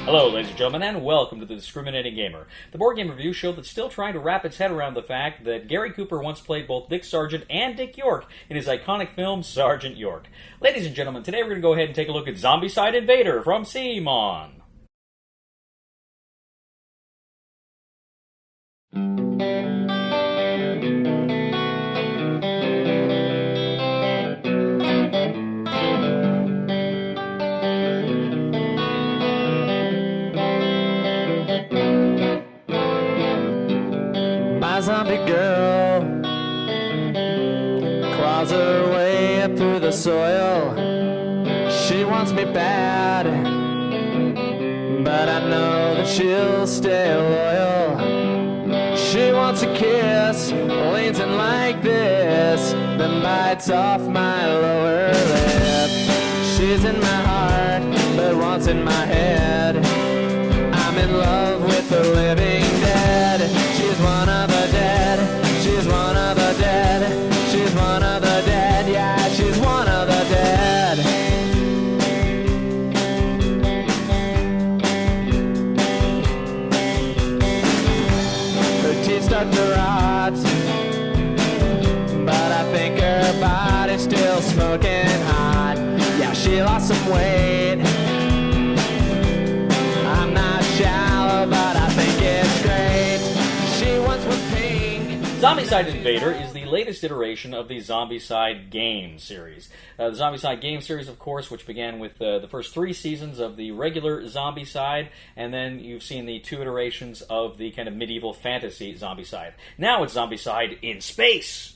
Hello, ladies and gentlemen, and welcome to The Discriminating Gamer, the board game review show that's still trying to wrap its head around the fact that Gary Cooper once played both Dick Sargent and Dick York in his iconic film, Sergeant York. Ladies and gentlemen, today we're going to go ahead and take a look at Zombicide Invader from Simon. Zombie girl claws her way up through the soil. She wants me bad, but I know that she'll stay loyal. She wants a kiss, leans in like this, then bites off my lower lip. She's in my heart, but wants in my head. I'm in love with the living dead. She's one of the dead. She's one of the dead. She's one of the dead. Yeah, she's one of the dead. Her teeth start to rot, but I think her body's still smoking hot. Yeah, she lost some weight. I'm not shallow, but I think it's great. She once was pink. Zombicide Invader is the latest iteration of the Zombicide game series. The Zombicide game series, of course, which began with the first 3 seasons of the regular Zombicide, and then you've seen the 2 iterations of the kind of medieval fantasy Zombicide. Now it's Zombicide in space!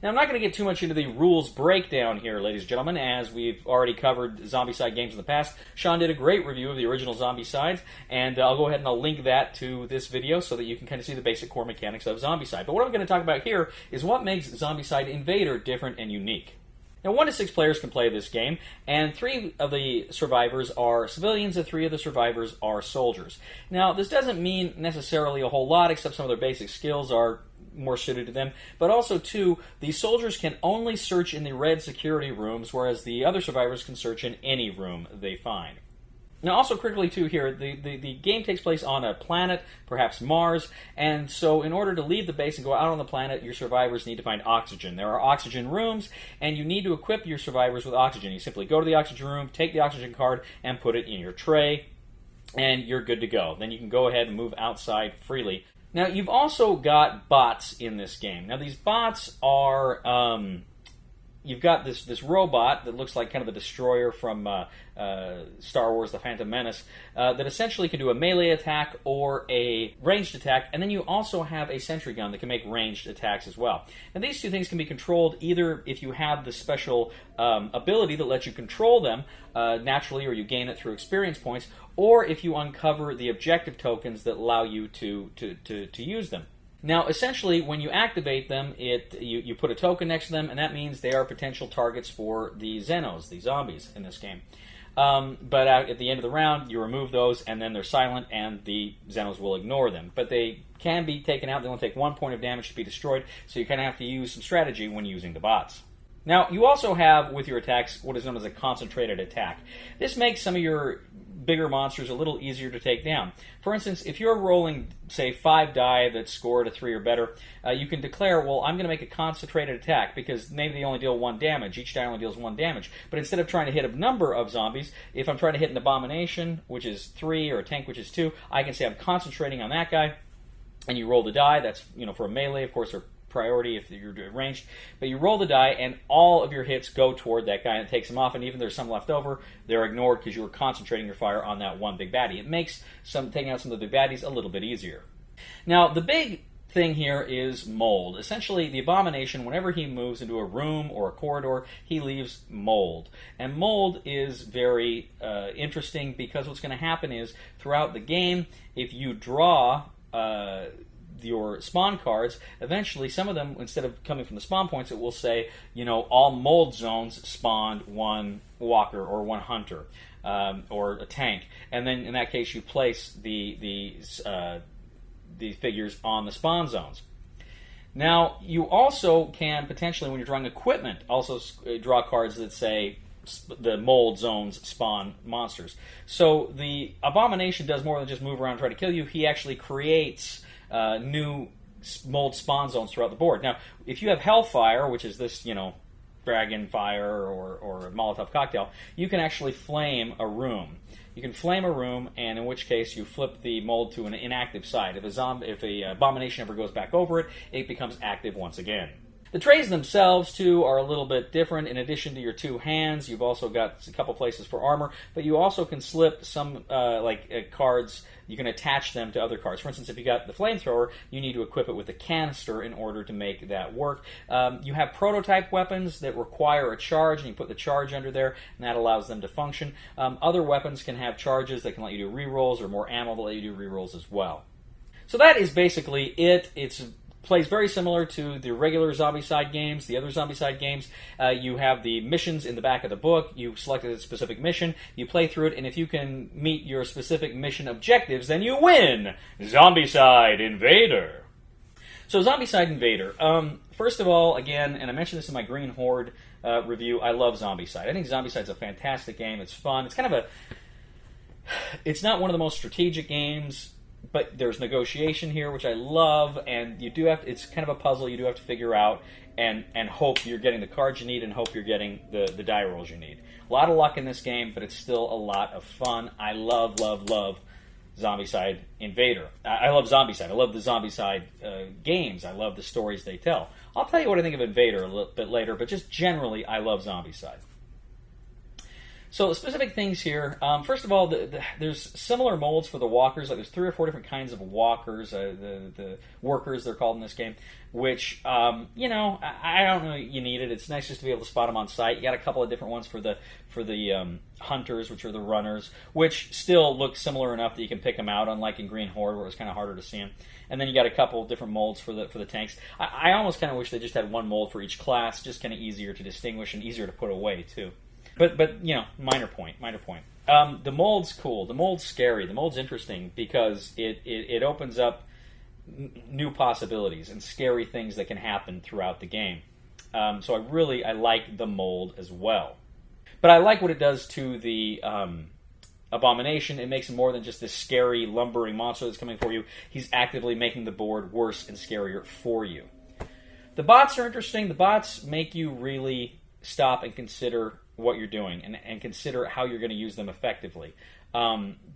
Now, I'm not going to get too much into the rules breakdown here, ladies and gentlemen, as we've already covered Zombicide games in the past. Shawn did a great review of the original Zombicide, and I'll go ahead and I'll link that to this video so that you can kind of see the basic core mechanics of Zombicide. But what I'm going to talk about here is what makes Zombicide Invader different and unique. Now, 1 to 6 players can play this game, and 3 of the survivors are civilians, and 3 of the survivors are soldiers. Now, this doesn't mean necessarily a whole lot, except some of their basic skills are more suited to them, but also, too, the soldiers can only search in the red security rooms, whereas the other survivors can search in any room they find. Now, also critically, too, here, the game takes place on a planet, perhaps Mars, and so in order to leave the base and go out on the planet, your survivors need to find oxygen. There are oxygen rooms, and you need to equip your survivors with oxygen. You simply go to the oxygen room, take the oxygen card, and put it in your tray, and you're good to go. Then you can go ahead and move outside freely. Now, you've also got bots in this game. Now, these bots are, you've got this robot that looks like kind of the destroyer from Star Wars, The Phantom Menace, that essentially can do a melee attack or a ranged attack, and then you also have a sentry gun that can make ranged attacks as well. And these 2 things can be controlled either if you have the special ability that lets you control them naturally, or you gain it through experience points, or if you uncover the objective tokens that allow you to use them. Now, essentially, when you activate them, you put a token next to them, and that means they are potential targets for the Xenos, the zombies in this game. But at the end of the round, you remove those, and then they're silent, and the Xenos will ignore them. But they can be taken out. They only take 1 point of damage to be destroyed, so you kind of have to use some strategy when using the bots. Now, you also have, with your attacks, what is known as a concentrated attack. This makes some of your bigger monsters a little easier to take down. For instance, if you're rolling, say, 5 die that scored a 3 or better, you can declare, well, I'm going to make a concentrated attack, because maybe they only deal 1 damage. Each die only deals 1 damage. But instead of trying to hit a number of zombies, if I'm trying to hit an abomination, which is 3, or a tank, which is 2, I can say I'm concentrating on that guy, and you roll the die. That's, for a melee, of course, or priority if you're ranged, but you roll the die and all of your hits go toward that guy and it takes them off, and even if there's some left over, they're ignored because you were concentrating your fire on that one big baddie. It makes taking out some of the big baddies a little bit easier. Now, the big thing here is mold. Essentially, the abomination, whenever he moves into a room or a corridor, he leaves mold. And mold is very interesting, because what's going to happen is, throughout the game, if you draw your spawn cards, eventually some of them, instead of coming from the spawn points, it will say, all mold zones spawned 1 walker or 1 hunter or a tank, and then in that case you place the figures on the spawn zones. Now, you also can potentially, when you're drawing equipment, also draw cards that say the mold zones spawn monsters. So the Abomination does more than just move around and try to kill you. He actually creates new mold spawn zones throughout the board. Now, if you have Hellfire, which is this, dragon fire or a Molotov cocktail, you can actually flame a room. You can flame a room, and in which case you flip the mold to an inactive side. If a Abomination ever goes back over it, it becomes active once again. The trays themselves, too, are a little bit different. In addition to your 2 hands, you've also got a couple places for armor, but you also can slip some cards. You can attach them to other cards. For instance, if you got the flamethrower, you need to equip it with a canister in order to make that work. You have prototype weapons that require a charge, and you put the charge under there, and that allows them to function. Other weapons can have charges that can let you do rerolls, or more ammo that let you do rerolls as well. So that is basically it. It plays very similar to the regular Zombicide games, the other Zombicide games. You have the missions in the back of the book. You select a specific mission, you play through it, and if you can meet your specific mission objectives, then you win! Zombicide Invader! So, Zombicide Invader. First of all, again, and I mentioned this in my Green Horde review, I love Zombicide. I think Zombicide's a fantastic game. It's fun. It's kind of it's not one of the most strategic games, but there's negotiation here, which I love, and you do have to, it's kind of a puzzle you do have to figure out and hope you're getting the cards you need and hope you're getting the die rolls you need. A lot of luck in this game, but it's still a lot of fun. I love Zombicide Invader. I love Zombicide. I love the Zombicide games. I love the stories they tell. I'll tell you what I think of Invader a little bit later, but just generally, I love Zombicide. So specific things here. First of all, there's similar molds for the walkers. Like there's 3 or 4 different kinds of walkers, the workers they're called in this game. Which I don't know you need it. It's nice just to be able to spot them on sight. You got a couple of different ones for the hunters, which are the runners, which still look similar enough that you can pick them out. Unlike in Green Horde, where it was kind of harder to see them. And then you got a couple different molds for the tanks. I almost kind of wish they just had one mold for each class, just kind of easier to distinguish and easier to put away too. But minor point. The mold's cool. The mold's scary. The mold's interesting because it opens up new possibilities and scary things that can happen throughout the game. So I like the mold as well. But I like what it does to the Abomination. It makes him more than just this scary, lumbering monster that's coming for you. He's actively making the board worse and scarier for you. The bots are interesting. The bots make you really stop and consider what you're doing and consider how you're going to use them effectively,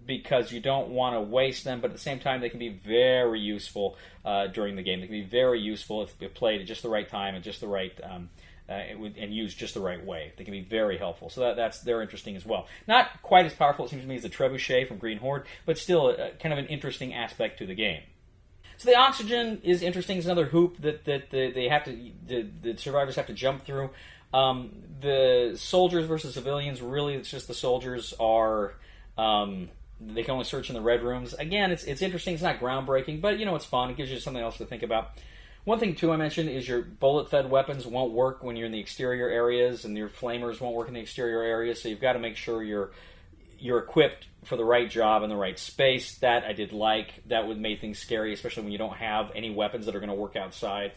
because you don't want to waste them, but at the same time they can be very useful during the game. They can be very useful if played at just the right time and just the right and used just the right way. They can be very helpful, so they're interesting as well. Not quite as powerful, it seems to me, as the Trebuchet from Green Horde, but still kind of an interesting aspect to the game. So the oxygen is interesting. It's another hoop that the survivors have to jump through. The soldiers versus civilians, really, it's just the soldiers are, they can only search in the red rooms. Again, it's interesting. It's not groundbreaking, but, it's fun. It gives you something else to think about. One thing, too, I mentioned is your bullet-fed weapons won't work when you're in the exterior areas, and your flamers won't work in the exterior areas, so you've got to make sure you're equipped for the right job in the right space. That I did like. That would make things scary, especially when you don't have any weapons that are going to work outside.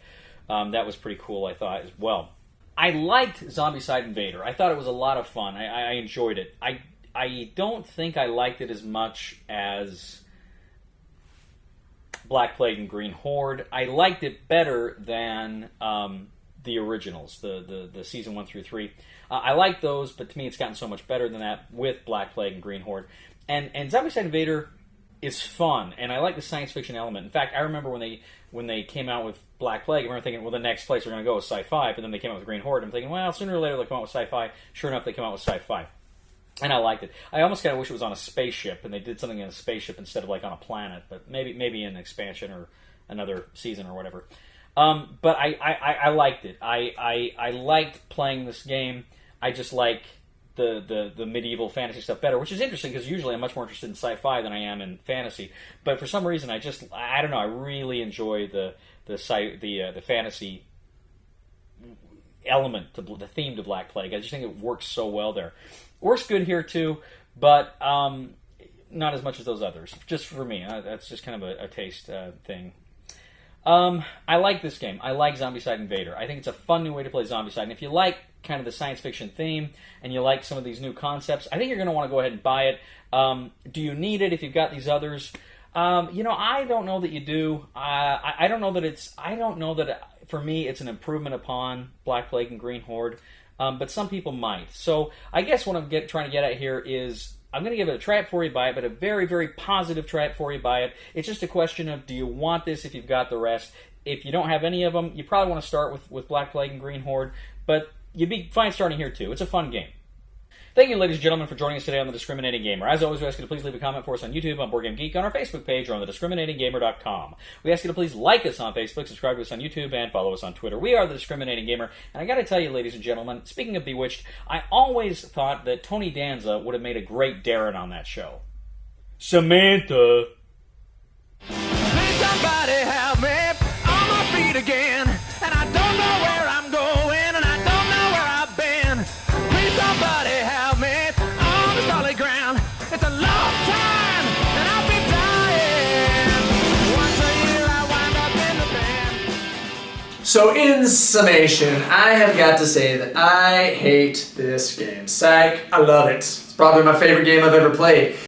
That was pretty cool, I thought, as well. I liked Zombicide Invader. I thought it was a lot of fun. I enjoyed it. I don't think I liked it as much as Black Plague and Green Horde. I liked it better than the originals, the season 1 through 3. I like those, but to me it's gotten so much better than that with Black Plague and Green Horde. And Zombicide Invader is fun, and I like the science fiction element. In fact, I remember when they came out with Black Plague, I remember thinking, well, the next place we're going to go is sci-fi, but then they came out with Green Horde, and I'm thinking, well, sooner or later they'll come out with sci-fi. Sure enough, they came out with sci-fi. And I liked it. I almost kind of wish it was on a spaceship, and they did something in a spaceship instead of like on a planet, but maybe in an expansion or another season or whatever. But I liked it. I liked playing this game. I just like the medieval fantasy stuff better, which is interesting because usually I'm much more interested in sci-fi than I am in fantasy. But for some reason, I don't know. I really enjoy the fantasy element, the theme to Black Plague. I just think it works so well there. Works good here too, but not as much as those others. Just for me, that's just kind of a taste thing. I like this game. I like Zombicide Invader. I think it's a fun new way to play Zombicide. And if you like kind of the science fiction theme and you like some of these new concepts, I think you're going to want to go ahead and buy it. Do you need it if you've got these others? I don't know that you do. I don't know that it's. I don't know that for me it's an improvement upon Black Plague and Green Horde, but some people might. So I guess what I'm trying to get at here is I'm going to give it a try it for you buy it, but a very, very positive try it for you buy it. It's just a question of, do you want this if you've got the rest? If you don't have any of them, you probably want to start with Black Plague and Green Horde, but you'd be fine starting here too. It's a fun game. Thank you, ladies and gentlemen, for joining us today on The Discriminating Gamer. As always, we ask you to please leave a comment for us on YouTube, on Board Game Geek, on our Facebook page, or on thediscriminatinggamer.com. We ask you to please like us on Facebook, subscribe to us on YouTube, and follow us on Twitter. We are The Discriminating Gamer, and I gotta tell you, ladies and gentlemen, speaking of Bewitched, I always thought that Tony Danza would have made a great Darren on that show. Samantha. Please somebody help me on my feet again, and I don't know where I'm going, and I don't know where I've been. Please somebody help me on the solid ground. It's a long time, and I'll be dying. Once a year I wind up in the band. So in summation, I have got to say that I hate this game. Psych, I love it. It's probably my favorite game I've ever played.